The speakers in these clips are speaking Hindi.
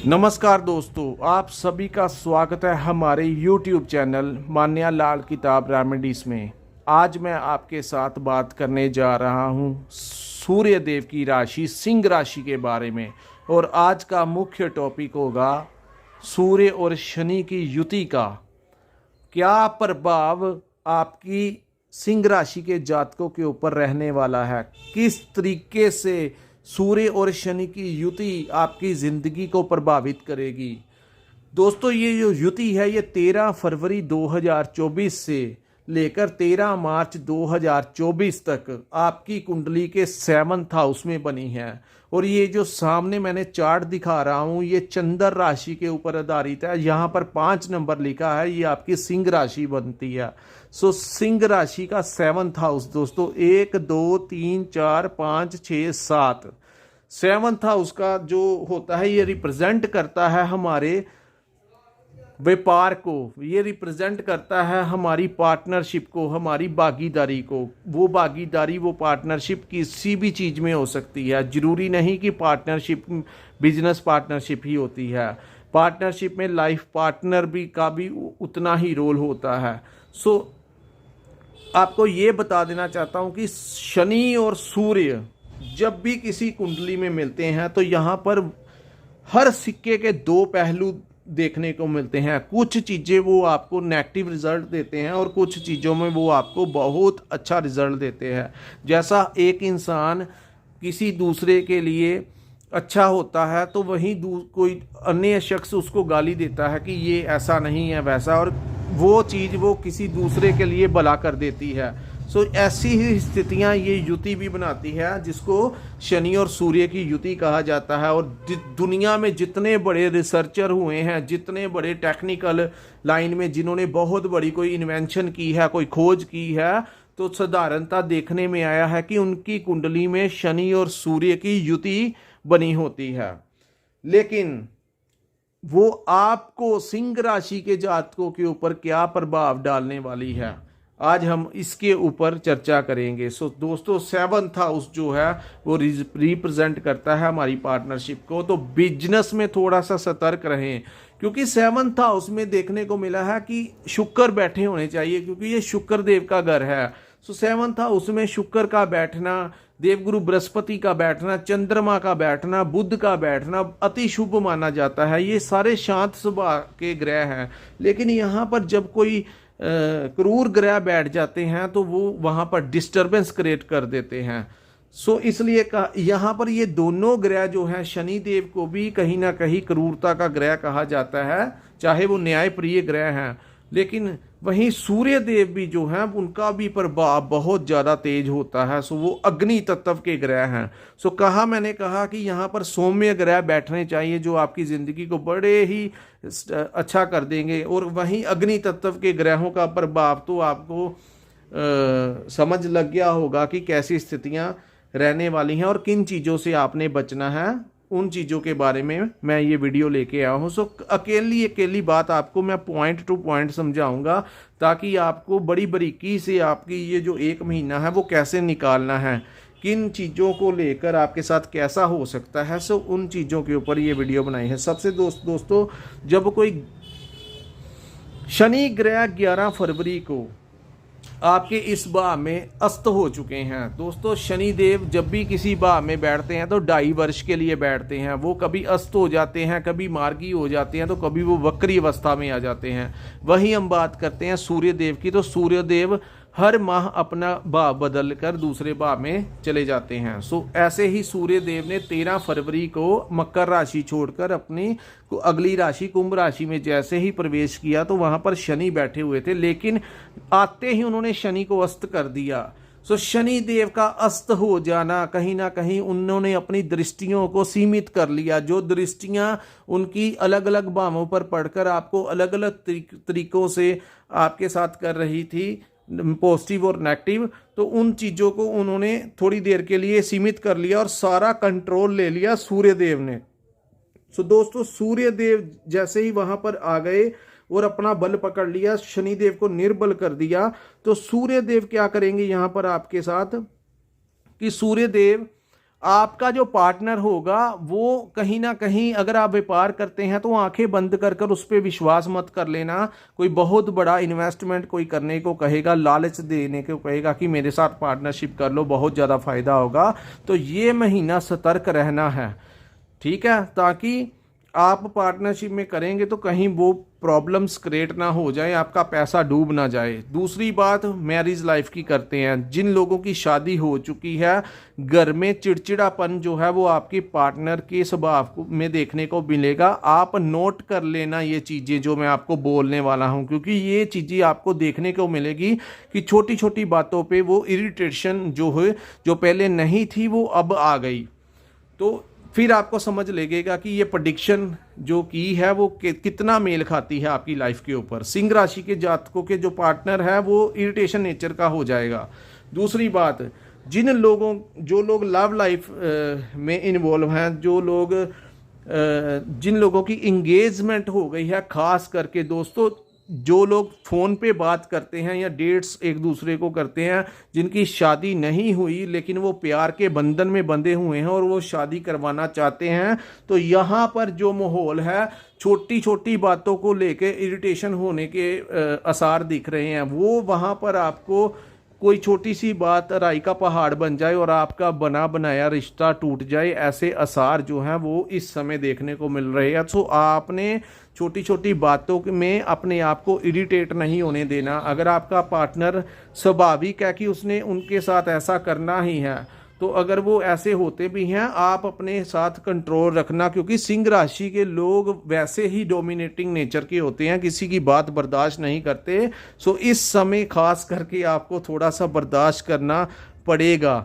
नमस्कार दोस्तों, आप सभी का स्वागत है हमारे YouTube चैनल मान्या लाल किताब रेमेडीज में। आज मैं आपके साथ बात करने जा रहा हूं सूर्य देव की राशि सिंह राशि के बारे में। और आज का मुख्य टॉपिक होगा सूर्य और शनि की युति का क्या प्रभाव आपकी सिंह राशि के जातकों के ऊपर रहने वाला है, किस तरीके से सूर्य और शनि की युति आपकी ज़िंदगी को प्रभावित करेगी। दोस्तों, ये जो युति है ये 13 फरवरी 2024 से लेकर 13 मार्च 2024 तक आपकी कुंडली के 7th हाउस में बनी है। और ये जो सामने मैंने चार्ट दिखा रहा हूँ ये चंद्र राशि के ऊपर आधारित है। यहाँ पर 5 नंबर लिखा है, ये आपकी सिंह राशि बनती है। सो सिंह राशि का 7th हाउस दोस्तों 1 2 3 4 5 6 7 7th हाउस का जो होता है ये रिप्रेजेंट करता है हमारे व्यापार को, ये रिप्रेजेंट करता है हमारी पार्टनरशिप को, हमारी भागीदारी को। वो भागीदारी वो पार्टनरशिप किसी भी चीज़ में हो सकती है, ज़रूरी नहीं कि पार्टनरशिप बिजनेस पार्टनरशिप ही होती है। पार्टनरशिप में लाइफ पार्टनर का भी उतना ही रोल होता है। सो आपको ये बता देना चाहता हूँ कि शनि और सूर्य जब भी किसी कुंडली में मिलते हैं तो यहाँ पर हर सिक्के के दो पहलू देखने को मिलते हैं। कुछ चीज़ें वो आपको नेगेटिव रिजल्ट देते हैं और कुछ चीज़ों में वो आपको बहुत अच्छा रिजल्ट देते हैं। जैसा एक इंसान किसी दूसरे के लिए अच्छा होता है तो वहीं कोई अन्य शख्स उसको गाली देता है कि ये ऐसा नहीं है वैसा, और वो चीज़ वो किसी दूसरे के लिए भला कर देती है। सो ऐसी ही स्थितियां ये युति भी बनाती है, जिसको शनि और सूर्य की युति कहा जाता है। और दुनिया में जितने बड़े रिसर्चर हुए हैं, जितने बड़े टेक्निकल लाइन में जिन्होंने बहुत बड़ी कोई इन्वेंशन की है, कोई खोज की है, तो साधारणता देखने में आया है कि उनकी कुंडली में शनि और सूर्य की युति बनी होती है। लेकिन वो आपको सिंह राशि के जातकों के ऊपर क्या प्रभाव डालने वाली है, आज हम इसके ऊपर चर्चा करेंगे। सो दोस्तों, 7th हाउस जो है वो रिप्रेजेंट करता है हमारी पार्टनरशिप को। तो बिजनेस में थोड़ा सा सतर्क रहें, क्योंकि 7th हाउस में देखने को मिला है कि शुक्र बैठे होने चाहिए, क्योंकि ये शुक्र देव का घर है। सो 7th हाउस में शुक्र का बैठना, देवगुरु बृहस्पति का बैठना, चंद्रमा का बैठना, बुध का बैठना अति शुभ माना जाता है। ये सारे शांत स्वभाव के ग्रह हैं। लेकिन यहाँ पर जब कोई क्रूर ग्रह बैठ जाते हैं तो वो वहाँ पर डिस्टरबेंस क्रिएट कर देते हैं। सो इसलिए यहाँ पर ये दोनों ग्रह जो हैं, शनि देव को भी कहीं ना कहीं क्रूरता का ग्रह कहा जाता है, चाहे वो न्यायप्रिय ग्रह हैं। लेकिन वहीं सूर्य देव भी जो हैं उनका भी प्रभाव बहुत ज़्यादा तेज होता है। सो वो अग्नि तत्व के ग्रह हैं। सो मैंने कहा कि यहाँ पर सौम्य ग्रह बैठने चाहिए जो आपकी ज़िंदगी को बड़े ही अच्छा कर देंगे। और वहीं अग्नि तत्व के ग्रहों का प्रभाव तो आपको समझ लग गया होगा कि कैसी स्थितियाँ रहने वाली हैं और किन चीज़ों से आपने बचना है। उन चीज़ों के बारे में मैं ये वीडियो लेके आया हूँ। सो अकेली बात आपको मैं पॉइंट टू पॉइंट समझाऊंगा, ताकि आपको बड़ी बारीकी से आपकी ये जो 1 महीना है वो कैसे निकालना है, किन चीज़ों को लेकर आपके साथ कैसा हो सकता है। सो उन चीज़ों के ऊपर ये वीडियो बनाई है। सबसे दोस्तों, जब कोई शनि ग्रह 11 फरवरी को आपके इस भाव में अस्त हो चुके हैं। दोस्तों, शनि देव जब भी किसी भाव में बैठते हैं तो 2.5 वर्ष के लिए बैठते हैं। वो कभी अस्त हो जाते हैं, कभी मार्गी हो जाते हैं, तो कभी वो वक्री अवस्था में आ जाते हैं। वही हम बात करते हैं सूर्य देव की, तो सूर्य देव हर माह अपना भाव बदल कर दूसरे भाव में चले जाते हैं। सो ऐसे ही सूर्य देव ने 13 फरवरी को मकर राशि छोड़कर अपनी अगली राशि कुंभ राशि में जैसे ही प्रवेश किया तो वहां पर शनि बैठे हुए थे, लेकिन आते ही उन्होंने शनि को अस्त कर दिया। सो शनि देव का अस्त हो जाना, कहीं ना कहीं उन्होंने अपनी दृष्टियों को सीमित कर लिया। जो दृष्टियां उनकी अलग अलग भावों पर पढ़कर आपको अलग अलग तरीकों से आपके साथ कर रही थी, पॉजिटिव और नेगेटिव, तो उन चीज़ों को उन्होंने थोड़ी देर के लिए सीमित कर लिया और सारा कंट्रोल ले लिया सूर्य देव ने। सो दोस्तों, सूर्य देव जैसे ही वहां पर आ गए और अपना बल पकड़ लिया, शनि देव को निर्बल कर दिया, तो सूर्य देव क्या करेंगे यहाँ पर आपके साथ कि सूर्य देव आपका जो पार्टनर होगा वो कहीं ना कहीं, अगर आप व्यापार करते हैं तो आंखें बंद कर कर उस पर विश्वास मत कर लेना। कोई बहुत बड़ा इन्वेस्टमेंट कोई करने को कहेगा, लालच देने को कहेगा कि मेरे साथ पार्टनरशिप कर लो, बहुत ज़्यादा फायदा होगा, तो ये महीना सतर्क रहना है, ठीक है, ताकि आप पार्टनरशिप में करेंगे तो कहीं वो प्रॉब्लम्स क्रिएट ना हो जाए, आपका पैसा डूब ना जाए। दूसरी बात मैरिज लाइफ की करते हैं। जिन लोगों की शादी हो चुकी है, घर में चिड़चिड़ापन जो है वो आपके पार्टनर के स्वभाव में देखने को मिलेगा। आप नोट कर लेना ये चीज़ें जो मैं आपको बोलने वाला हूँ, क्योंकि ये चीज़ें आपको देखने को मिलेगी कि छोटी छोटी बातों पर वो इरिटेशन जो है, जो पहले नहीं थी वो अब आ गई। तो फिर आपको समझ लगेगा कि ये प्रेडिक्शन जो की है वो कितना मेल खाती है आपकी लाइफ के ऊपर। सिंह राशि के जातकों के जो पार्टनर है वो इरिटेशन नेचर का हो जाएगा। दूसरी बात, जो लोग लव लाइफ में इन्वॉल्व हैं, जिन लोगों की इंगेजमेंट हो गई है, खास करके दोस्तों जो लोग फ़ोन पे बात करते हैं या डेट्स एक दूसरे को करते हैं, जिनकी शादी नहीं हुई लेकिन वो प्यार के बंधन में बंधे हुए हैं और वो शादी करवाना चाहते हैं, तो यहाँ पर जो माहौल है, छोटी छोटी बातों को लेके इरिटेशन होने के आसार दिख रहे हैं। वो वहाँ पर आपको कोई छोटी सी बात राई का पहाड़ बन जाए और आपका बना बनाया रिश्ता टूट जाए, ऐसे आसार जो हैं वो इस समय देखने को मिल रहे हैं। तो आपने छोटी छोटी बातों में अपने आप को इरिटेट नहीं होने देना। अगर आपका पार्टनर स्वाभाविक है कि उसने उनके साथ ऐसा करना ही है, तो अगर वो ऐसे होते भी हैं, आप अपने साथ कंट्रोल रखना, क्योंकि सिंह राशि के लोग वैसे ही डोमिनेटिंग नेचर के होते हैं, किसी की बात बर्दाश्त नहीं करते। सो इस समय खास करके आपको थोड़ा सा बर्दाश्त करना पड़ेगा,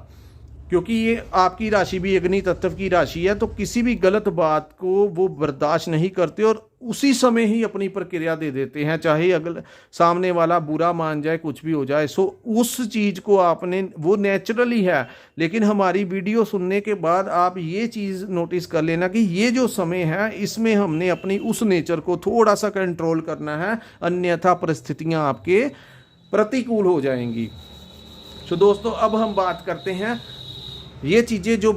क्योंकि ये आपकी राशि भी अग्नि तत्व की राशि है, तो किसी भी गलत बात को वो बर्दाश्त नहीं करते और उसी समय ही अपनी प्रक्रिया दे देते हैं, चाहे अगले सामने वाला बुरा मान जाए, कुछ भी हो जाए। सो उस चीज़ को आपने, वो नेचुरली है, लेकिन हमारी वीडियो सुनने के बाद आप ये चीज़ नोटिस कर लेना कि ये जो समय है इसमें हमने अपनी उस नेचर को थोड़ा सा कंट्रोल करना है, अन्यथा परिस्थितियाँ आपके प्रतिकूल हो जाएंगी। तो दोस्तों अब हम बात करते हैं ये चीज़ें जो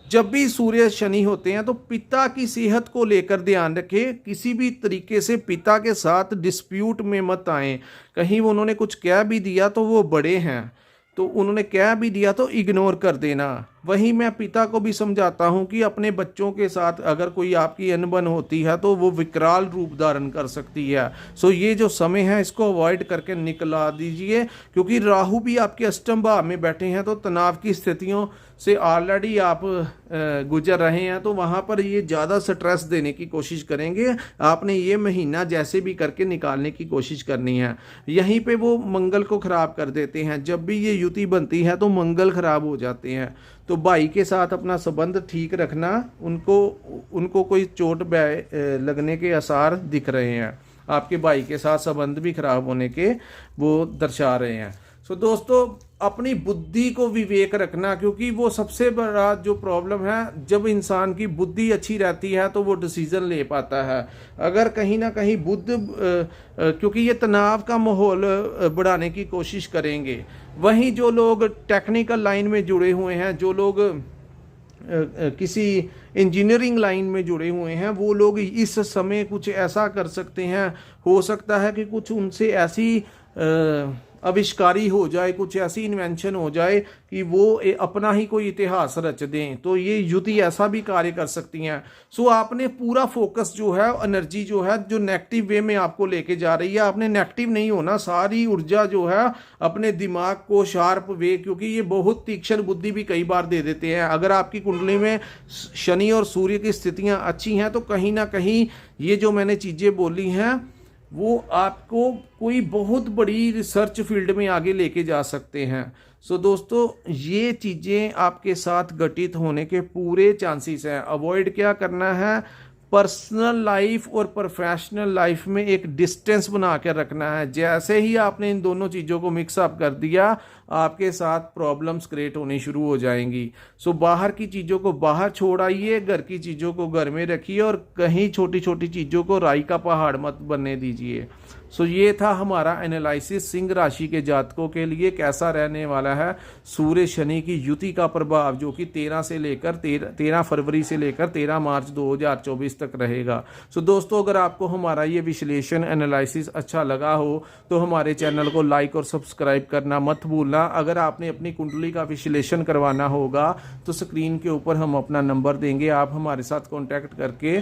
जब भी सूर्य शनि होते हैं तो पिता की सेहत को लेकर ध्यान रखें। किसी भी तरीके से पिता के साथ डिस्प्यूट में मत आएं। कहीं उन्होंने कुछ कह भी दिया तो वो बड़े हैं, तो उन्होंने कह भी दिया तो इग्नोर कर देना। वहीं मैं पिता को भी समझाता हूं कि अपने बच्चों के साथ अगर कोई आपकी अनबन होती है तो वो विकराल रूप धारण कर सकती है। सो ये जो समय है इसको अवॉइड करके निकला दीजिए, क्योंकि राहु भी आपके अष्टम भाव में बैठे हैं, तो तनाव की स्थितियों से ऑलरेडी आप गुजर रहे हैं, तो वहाँ पर ये ज़्यादा स्ट्रेस देने की कोशिश करेंगे। आपने ये महीना जैसे भी करके निकालने की कोशिश करनी है। यहीं पे वो मंगल को ख़राब कर देते हैं। जब भी ये युति बनती है तो मंगल ख़राब हो जाते हैं। तो भाई के साथ अपना संबंध ठीक रखना, उनको कोई चोट लगने के आसार दिख रहे हैं। आपके भाई के साथ संबंध भी खराब होने के वो दर्शा रहे हैं। सो दोस्तों अपनी बुद्धि को विवेक रखना, क्योंकि वो सबसे बड़ा जो प्रॉब्लम है, जब इंसान की बुद्धि अच्छी रहती है तो वो डिसीजन ले पाता है। अगर कहीं ना कहीं क्योंकि ये तनाव का माहौल बढ़ाने की कोशिश करेंगे। वहीं जो लोग टेक्निकल लाइन में जुड़े हुए हैं, जो लोग किसी इंजीनियरिंग लाइन में जुड़े हुए हैं, वो लोग इस समय कुछ ऐसा कर सकते हैं। हो सकता है कि कुछ उनसे ऐसी आविष्कारी हो जाए, कुछ ऐसी इन्वेंशन हो जाए कि वो अपना ही कोई इतिहास रच दें। तो ये युति ऐसा भी कार्य कर सकती हैं। सो आपने पूरा फोकस जो है, एनर्जी जो है, जो नेगेटिव वे में आपको लेके जा रही है, आपने नेगेटिव नहीं होना। सारी ऊर्जा जो है अपने दिमाग को शार्प वे, क्योंकि ये बहुत तीक्ष्ण बुद्धि भी कई बार दे देते हैं। अगर आपकी कुंडली में शनि और सूर्य की स्थितियाँ अच्छी हैं तो कहीं ना कहीं ये जो मैंने चीज़ें बोली हैं वो आपको कोई बहुत बड़ी रिसर्च फील्ड में आगे लेके जा सकते हैं। सो दोस्तों ये चीज़ें आपके साथ घटित होने के पूरे चांसेस हैं। अवॉइड क्या करना है, पर्सनल लाइफ और प्रोफेशनल लाइफ में एक डिस्टेंस बना कर रखना है। जैसे ही आपने इन दोनों चीज़ों को मिक्सअप कर दिया, आपके साथ प्रॉब्लम्स क्रिएट होनी शुरू हो जाएंगी। सो बाहर की चीज़ों को बाहर छोड़ आइए, घर की चीज़ों को घर में रखिए और कहीं छोटी छोटी चीज़ों को राई का पहाड़ मत बनने दीजिए। सो ये था हमारा एनालिसिस सिंह राशि के जातकों के लिए कैसा रहने वाला है सूर्य शनि की युति का प्रभाव, जो कि 13 फरवरी से लेकर 13 मार्च 2024 तक रहेगा। सो दोस्तों, अगर आपको हमारा ये विश्लेषण एनालिसिस अच्छा लगा हो तो हमारे चैनल को लाइक और सब्सक्राइब करना मत भूलना। अगर आपने अपनी कुंडली का विश्लेषण करवाना होगा तो स्क्रीन के ऊपर हम अपना नंबर देंगे, आप हमारे साथ कॉन्टैक्ट करके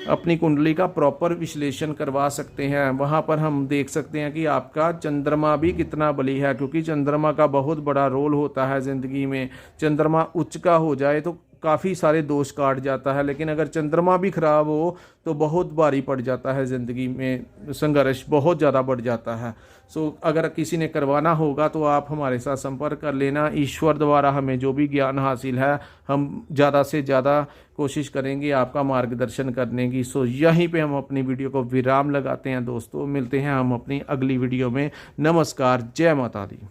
अपनी कुंडली का प्रॉपर विश्लेषण करवा सकते हैं। वहाँ पर हम देख सकते हैं कि आपका चंद्रमा भी कितना बली है, क्योंकि चंद्रमा का बहुत बड़ा रोल होता है ज़िंदगी में। चंद्रमा उच्च का हो जाए तो काफ़ी सारे दोष काट जाता है, लेकिन अगर चंद्रमा भी खराब हो तो बहुत भारी पड़ जाता है, ज़िंदगी में संघर्ष बहुत ज़्यादा बढ़ जाता है। सो अगर किसी ने करवाना होगा तो आप हमारे साथ संपर्क कर लेना। ईश्वर द्वारा हमें जो भी ज्ञान हासिल है हम ज़्यादा से ज़्यादा कोशिश करेंगे आपका मार्गदर्शन करने की। सो यहीं पे हम अपनी वीडियो को विराम लगाते हैं दोस्तों। मिलते हैं हम अपनी अगली वीडियो में। नमस्कार, जय माता दी।